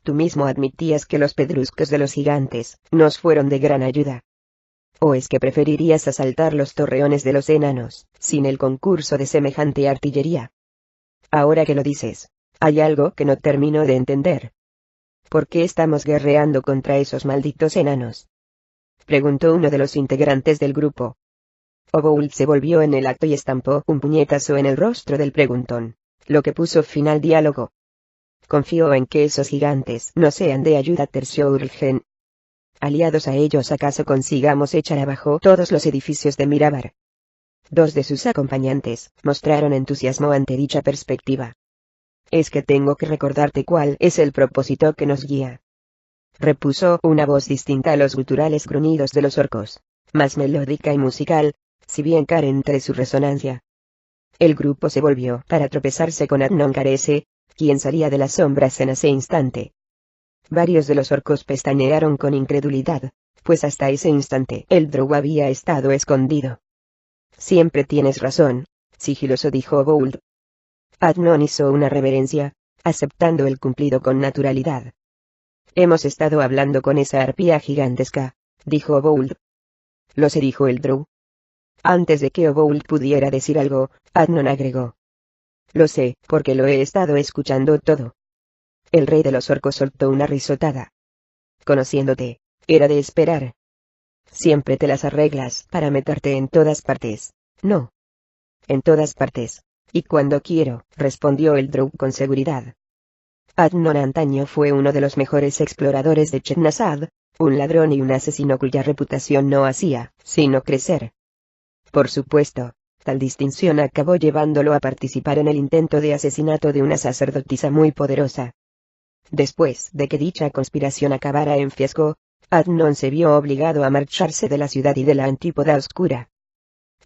Tú mismo admitías que los pedruscos de los gigantes nos fueron de gran ayuda. ¿O es que preferirías asaltar los torreones de los enanos, sin el concurso de semejante artillería? Ahora que lo dices, hay algo que no termino de entender. ¿Por qué estamos guerreando contra esos malditos enanos?, preguntó uno de los integrantes del grupo. Obould se volvió en el acto y estampó un puñetazo en el rostro del preguntón, lo que puso fin al diálogo. Confío en que esos gigantes no sean de ayuda, terció Urgen. Aliados a ellos acaso consigamos echar abajo todos los edificios de Mirabar. Dos de sus acompañantes mostraron entusiasmo ante dicha perspectiva. Es que tengo que recordarte cuál es el propósito que nos guía, repuso una voz distinta a los guturales gruñidos de los orcos, más melódica y musical, si bien carente de su resonancia. El grupo se volvió para tropezarse con Adnon Carece, quien salía de las sombras en ese instante. Varios de los orcos pestañearon con incredulidad, pues hasta ese instante el drow había estado escondido. Siempre tienes razón, sigiloso, dijo Bould. Adnon hizo una reverencia, aceptando el cumplido con naturalidad. Hemos estado hablando con esa arpía gigantesca, dijo Bould. Lo sé, dijo el drow. Antes de que Bould pudiera decir algo, Adnon agregó. Lo sé, porque lo he estado escuchando todo. El rey de los orcos soltó una risotada. Conociéndote, era de esperar. Siempre te las arreglas para meterte en todas partes, ¿no? En todas partes, y cuando quiero, respondió el drow con seguridad. Adnon antaño fue uno de los mejores exploradores de Chetnazad, un ladrón y un asesino cuya reputación no hacía sino crecer. Por supuesto, tal distinción acabó llevándolo a participar en el intento de asesinato de una sacerdotisa muy poderosa. Después de que dicha conspiración acabara en fiasco, Adnon se vio obligado a marcharse de la ciudad y de la Antípoda Oscura.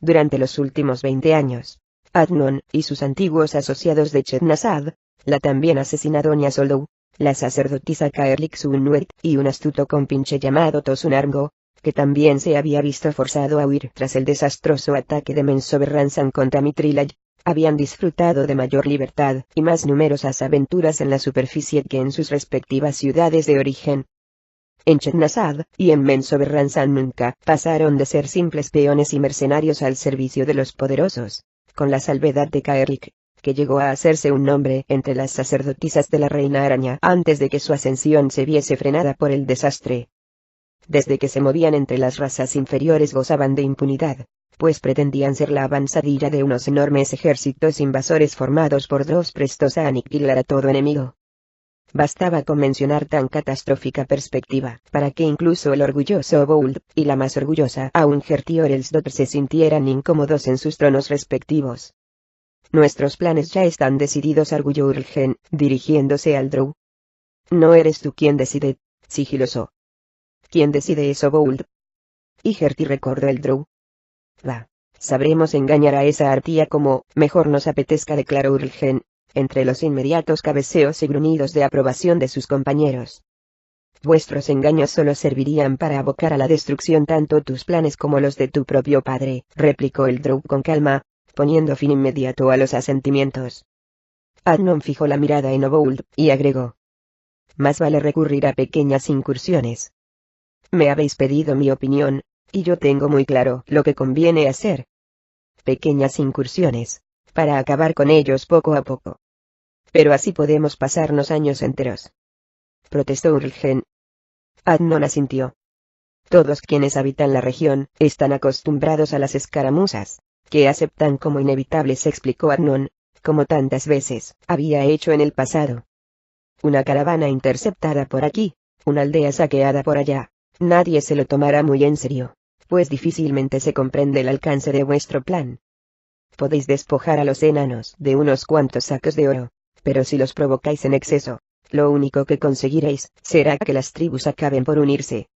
Durante los últimos 20 años, Adnon y sus antiguos asociados de Chetnazad, la también asesinada Doña Soldou, la sacerdotisa Caerlik Sunnuet y un astuto compinche llamado Tosunargo, que también se había visto forzado a huir tras el desastroso ataque de Mensoberranzan contra Mitrilaj, habían disfrutado de mayor libertad y más numerosas aventuras en la superficie que en sus respectivas ciudades de origen. En Chetnazad y en Mensoberranzan nunca pasaron de ser simples peones y mercenarios al servicio de los poderosos, con la salvedad de Caerlik, que llegó a hacerse un nombre entre las sacerdotisas de la Reina Araña antes de que su ascensión se viese frenada por el desastre. Desde que se movían entre las razas inferiores gozaban de impunidad, pues pretendían ser la avanzadilla de unos enormes ejércitos invasores formados por drows prestos a aniquilar a todo enemigo. Bastaba con mencionar tan catastrófica perspectiva para que incluso el orgulloso Bould y la más orgullosa aún Gertie Orelsdottir se sintieran incómodos en sus tronos respectivos. Nuestros planes ya están decididos, arguyó Urgen, dirigiéndose al drow. No eres tú quien decide, sigiloso. ¿Quién decide eso, Bould? Y Gertie, recordó el drow. Va, sabremos engañar a esa arpía como mejor nos apetezca, declaró Urgen, entre los inmediatos cabeceos y gruñidos de aprobación de sus compañeros. Vuestros engaños solo servirían para abocar a la destrucción tanto tus planes como los de tu propio padre, replicó el drow con calma, poniendo fin inmediato a los asentimientos. Adnon fijó la mirada en Obould, y agregó. Más vale recurrir a pequeñas incursiones. Me habéis pedido mi opinión, y yo tengo muy claro lo que conviene hacer. Pequeñas incursiones, para acabar con ellos poco a poco. Pero así podemos pasarnos años enteros, protestó Urgen. Adnon asintió. Todos quienes habitan la región están acostumbrados a las escaramuzas, que aceptan como inevitables, explicó Adnon, como tantas veces había hecho en el pasado. Una caravana interceptada por aquí, una aldea saqueada por allá, nadie se lo tomará muy en serio, pues difícilmente se comprende el alcance de vuestro plan. Podéis despojar a los enanos de unos cuantos sacos de oro, pero si los provocáis en exceso, lo único que conseguiréis será que las tribus acaben por unirse.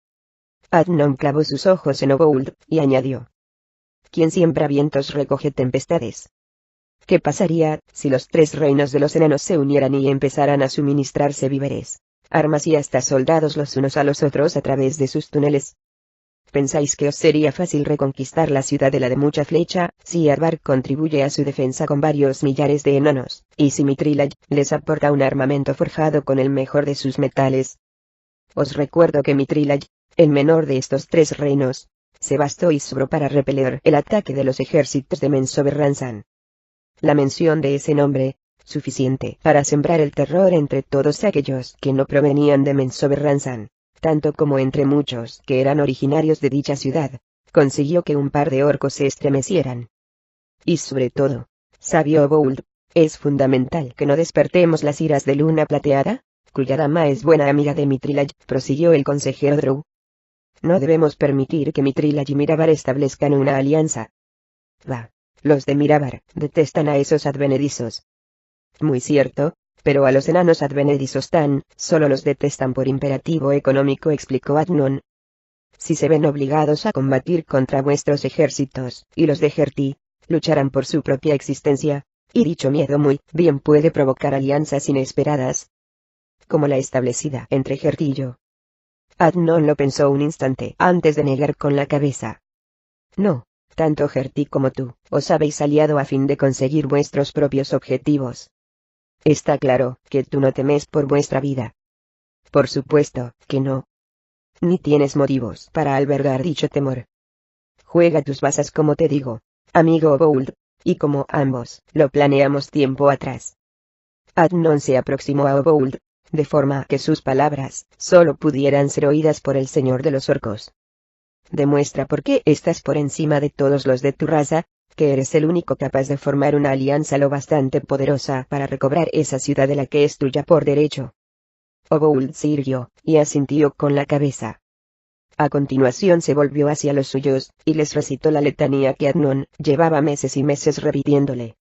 Adnon clavó sus ojos en Obould, y añadió. Quien siembra vientos recoge tempestades. ¿Qué pasaría si los 3 reinos de los enanos se unieran y empezaran a suministrarse víveres, armas y hasta soldados los unos a los otros a través de sus túneles. ¿Pensáis que os sería fácil reconquistar la ciudadela de mucha flecha, si Arvar contribuye a su defensa con varios millares de enanos, y si Mitrilaj les aporta un armamento forjado con el mejor de sus metales? Os recuerdo que Mitrilaj, el menor de estos tres reinos, se bastó y sobró para repeler el ataque de los ejércitos de Menzoberranzan. La mención de ese nombre, suficiente para sembrar el terror entre todos aquellos que no provenían de Menzoberranzan, tanto como entre muchos que eran originarios de dicha ciudad, consiguió que un par de orcos se estremecieran. Y sobre todo, sabio Obould, es fundamental que no despertemos las iras de Luna Plateada, cuya dama es buena amiga de Mitrilaj, prosiguió el consejero Drow. No debemos permitir que Mitrilaj y Mirabar establezcan una alianza. Va, los de Mirabar detestan a esos advenedizos. Muy cierto, pero a los enanos advenedizos solo los detestan por imperativo económico, explicó Adnon. Si se ven obligados a combatir contra vuestros ejércitos, y los de Herti, lucharán por su propia existencia, y dicho miedo muy bien puede provocar alianzas inesperadas, como la establecida entre Herti y yo. Adnon lo pensó un instante antes de negar con la cabeza. No, tanto Herti como tú, os habéis aliado a fin de conseguir vuestros propios objetivos. Está claro que tú no temes por vuestra vida. Por supuesto que no. Ni tienes motivos para albergar dicho temor. Juega tus bazas como te digo, amigo Obould, y como ambos lo planeamos tiempo atrás. Adnon se aproximó a Obould, de forma que sus palabras solo pudieran ser oídas por el señor de los orcos. Demuestra por qué estás por encima de todos los de tu raza, que eres el único capaz de formar una alianza lo bastante poderosa para recobrar esa ciudad de la que es tuya por derecho. Obould se irguió, y asintió con la cabeza. A continuación se volvió hacia los suyos, y les recitó la letanía que Adnon llevaba meses y meses repitiéndole.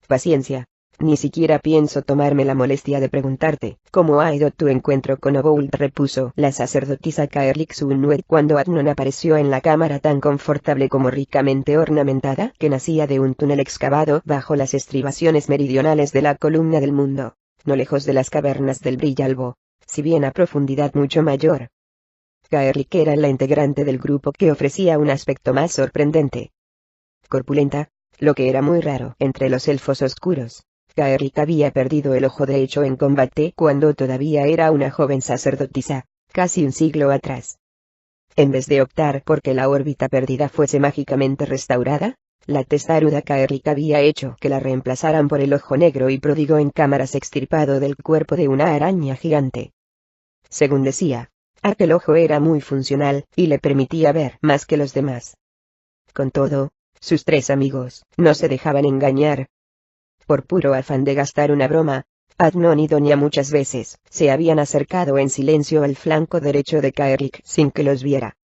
Paciencia. Ni siquiera pienso tomarme la molestia de preguntarte cómo ha ido tu encuentro con Obould, repuso la sacerdotisa Caerlich Sunnuet cuando Adnon apareció en la cámara tan confortable como ricamente ornamentada que nacía de un túnel excavado bajo las estribaciones meridionales de la columna del mundo, no lejos de las cavernas del Brillalbo, si bien a profundidad mucho mayor. Caerlich era la integrante del grupo que ofrecía un aspecto más sorprendente. Corpulenta, lo que era muy raro entre los elfos oscuros. Caerlich había perdido el ojo derecho en combate cuando todavía era una joven sacerdotisa, casi un siglo atrás. En vez de optar por que la órbita perdida fuese mágicamente restaurada, la testaruda Caerlich había hecho que la reemplazaran por el ojo negro y pródigo en cámaras extirpado del cuerpo de una araña gigante. Según decía, aquel ojo era muy funcional, y le permitía ver más que los demás. Con todo, sus tres amigos no se dejaban engañar. Por puro afán de gastar una broma, Adnon y Donia muchas veces se habían acercado en silencio al flanco derecho de Caerlich sin que los viera.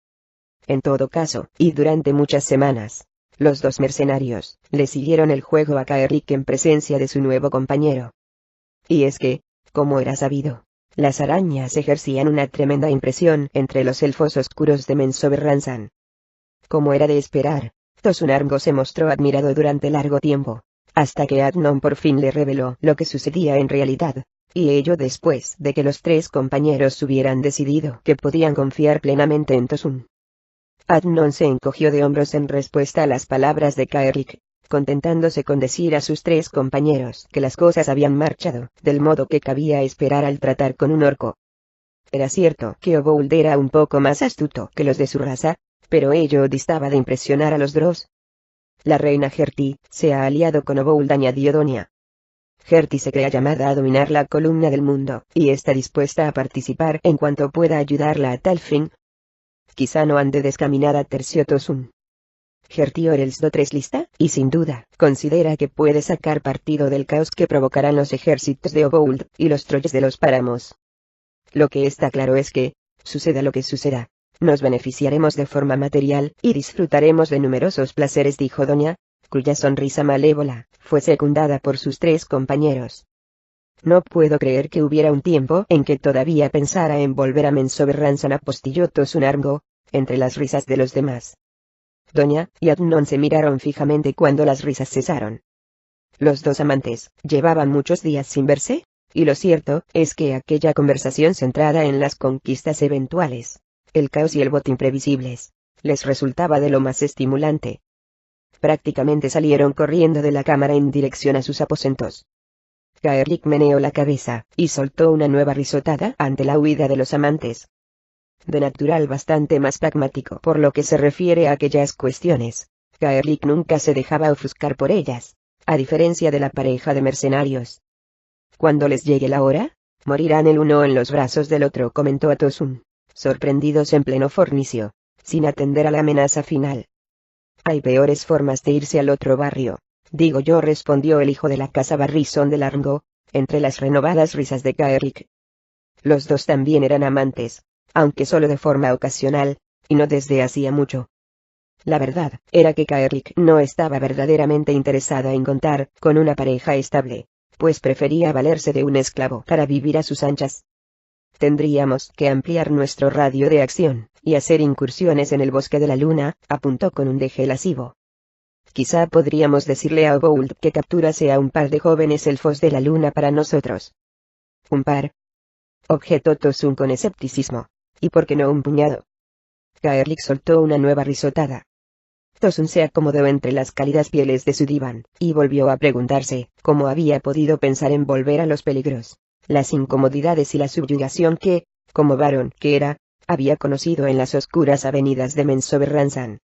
En todo caso, y durante muchas semanas, los dos mercenarios le siguieron el juego a Caerlich en presencia de su nuevo compañero. Y es que, como era sabido, las arañas ejercían una tremenda impresión entre los elfos oscuros de Menzoberranzan. Como era de esperar, Tosunargo se mostró admirado durante largo tiempo, hasta que Adnon por fin le reveló lo que sucedía en realidad, y ello después de que los tres compañeros hubieran decidido que podían confiar plenamente en Tosun. Adnon se encogió de hombros en respuesta a las palabras de Caerlich, contentándose con decir a sus tres compañeros que las cosas habían marchado del modo que cabía esperar al tratar con un orco. Era cierto que Obould era un poco más astuto que los de su raza, pero ello distaba de impresionar a los Drows. La reina Herti se ha aliado con Obould, añadió Donia. Herti se crea llamada a dominar la columna del mundo, y está dispuesta a participar en cuanto pueda ayudarla a tal fin. Quizá no ande descaminada, terció Tosun. Herti Orelsdo es lista, y sin duda, considera que puede sacar partido del caos que provocarán los ejércitos de Obould, y los troyes de los páramos. Lo que está claro es que, suceda lo que suceda, nos beneficiaremos de forma material, y disfrutaremos de numerosos placeres, dijo Donia, cuya sonrisa malévola fue secundada por sus tres compañeros. No puedo creer que hubiera un tiempo en que todavía pensara en volver a Menzoberranzan, apostilló Tosunargo, entre las risas de los demás. Donia y Adnon se miraron fijamente cuando las risas cesaron. Los dos amantes llevaban muchos días sin verse, y lo cierto es que aquella conversación centrada en las conquistas eventuales, el caos y el botín previsibles, les resultaba de lo más estimulante. Prácticamente salieron corriendo de la cámara en dirección a sus aposentos. Kaerlik meneó la cabeza, y soltó una nueva risotada ante la huida de los amantes. De natural bastante más pragmático por lo que se refiere a aquellas cuestiones, Kaerlik nunca se dejaba ofuscar por ellas, a diferencia de la pareja de mercenarios. Cuando les llegue la hora, morirán el uno en los brazos del otro, comentó a Tosun, sorprendidos en pleno fornicio, sin atender a la amenaza final. Hay peores formas de irse al otro barrio, digo yo, respondió el hijo de la casa Barrison de Largo, entre las renovadas risas de Kaerlik. Los dos también eran amantes, aunque solo de forma ocasional, y no desde hacía mucho. La verdad era que Kaerlik no estaba verdaderamente interesada en contar con una pareja estable, pues prefería valerse de un esclavo para vivir a sus anchas. Tendríamos que ampliar nuestro radio de acción, y hacer incursiones en el bosque de la luna, apuntó con un deje lascivo. Quizá podríamos decirle a Bould que capturase a un par de jóvenes elfos de la luna para nosotros. ¿Un par?, objetó Tosun con escepticismo. ¿Y por qué no un puñado? Kaerlik soltó una nueva risotada. Tosun se acomodó entre las cálidas pieles de su diván, y volvió a preguntarse cómo había podido pensar en volver a los peligros, las incomodidades y la subyugación que, como varón que era, había conocido en las oscuras avenidas de Mensoberranzan.